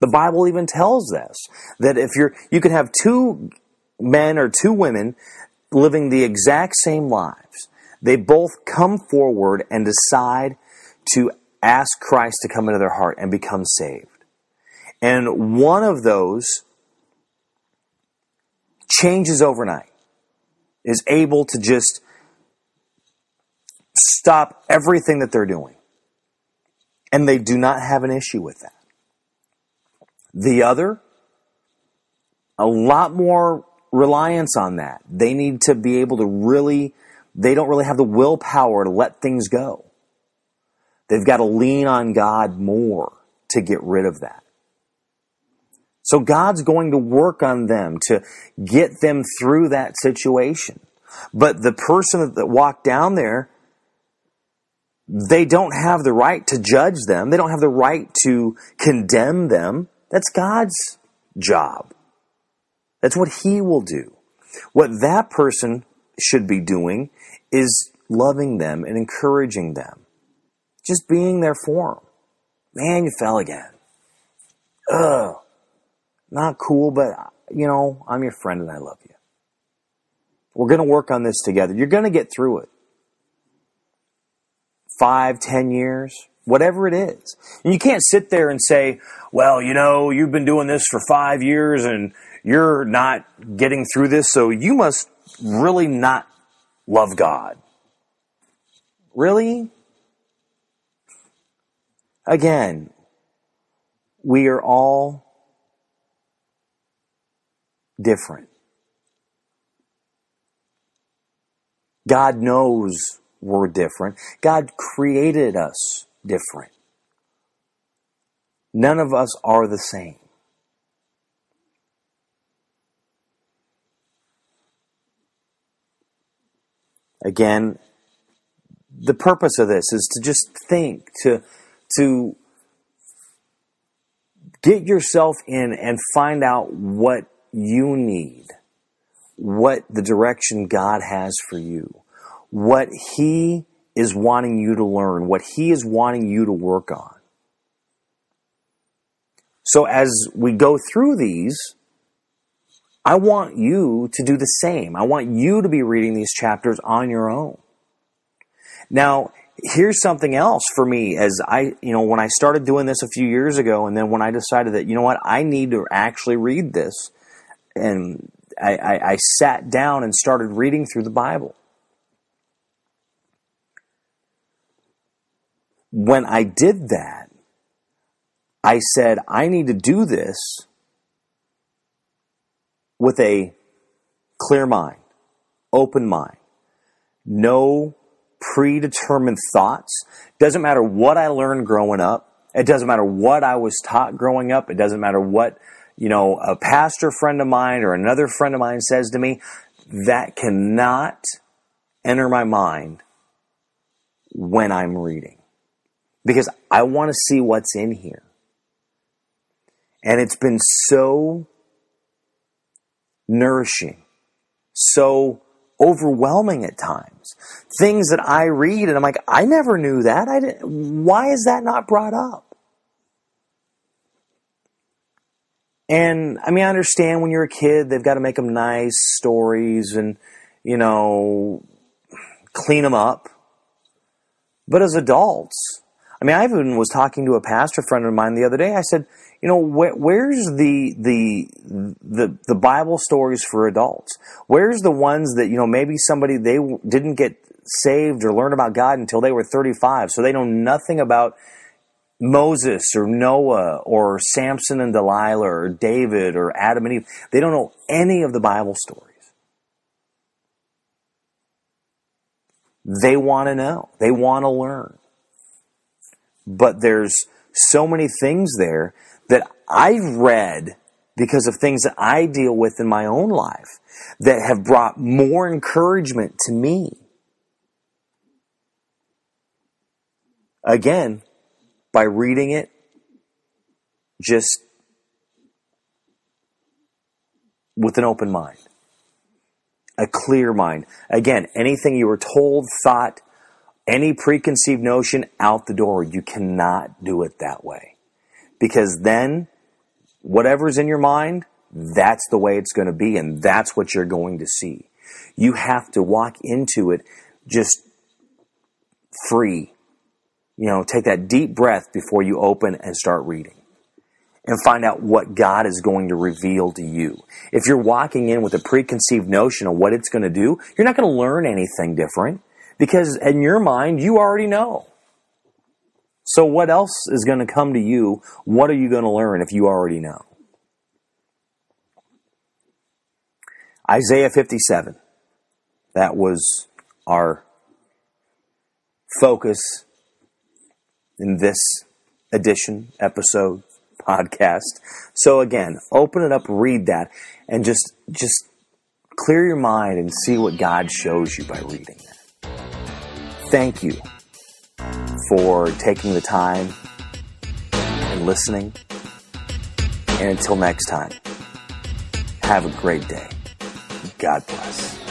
The Bible even tells us that if you can have two men or two women living the exact same lives. They both come forward and decide to ask Christ to come into their heart and become saved. And one of those changes overnight, is able to just stop everything that they're doing. And they do not have an issue with that. The other, a lot more reliance on that. They need to be able to they don't really have the willpower to let things go. They've got to lean on God more to get rid of that. So God's going to work on them to get them through that situation. But the person that walked down there, they don't have the right to judge them. They don't have the right to condemn them. That's God's job. That's what He will do. What that person should be doing is loving them and encouraging them. Just being there for them. Man, you fell again. Ugh. Not cool, but, I'm your friend and I love you. We're going to work on this together. You're going to get through it. 5, 10 years, whatever it is. And you can't sit there and say, well, you've been doing this for 5 years and you're not getting through this, so you must really not love God. Really? Again, we are all different. God knows we're different. God created us different. None of us are the same. Again, the purpose of this is to just think, to get yourself in and find out what you need, what the direction God has for you, what He is wanting you to learn, what He is wanting you to work on. So as we go through these, I want you to do the same. I want you to be reading these chapters on your own. Now, here's something else for me as when I started doing this a few years ago, and then when I decided that, I need to actually read this, and I sat down and started reading through the Bible. When I did that, I said, I need to do this with a clear mind, open mind, no predetermined thoughts. Doesn't matter what I learned growing up. It doesn't matter what I was taught growing up. It doesn't matter what, a pastor friend of mine or another friend of mine says to me. That cannot enter my mind when I'm reading. Because I want to see what's in here. And it's been so nourishing, so overwhelming at times. Things that I read and I'm like, I never knew that. Why is that not brought up? And I understand when you're a kid, they've got to make them nice stories and, clean them up. But as adults, I even was talking to a pastor friend of mine the other day. I said, where's the Bible stories for adults? Where's the ones that, maybe somebody, they didn't get saved or learn about God until they were 35, so they know nothing about Moses or Noah or Samson and Delilah or David or Adam and Eve. They don't know any of the Bible stories. They want to know. They want to learn. But there's so many things there that I've read because of things that I deal with in my own life that have brought more encouragement to me. Again, by reading it, just with an open mind, a clear mind. Again, anything you were told, thought, any preconceived notion, out the door. You cannot do it that way. Because then whatever's in your mind, that's the way it's going to be, and that's what you're going to see. You have to walk into it just free. Take that deep breath before you open and start reading. And find out what God is going to reveal to you. If you're walking in with a preconceived notion of what it's going to do, you're not going to learn anything different. Because in your mind, you already know. So what else is going to come to you? What are you going to learn if you already know? Isaiah 57. That was our focus in this episode, podcast. So again, open it up, read that, and just clear your mind and see what God shows you by reading that. Thank you for taking the time and listening. And until next time, have a great day. God bless.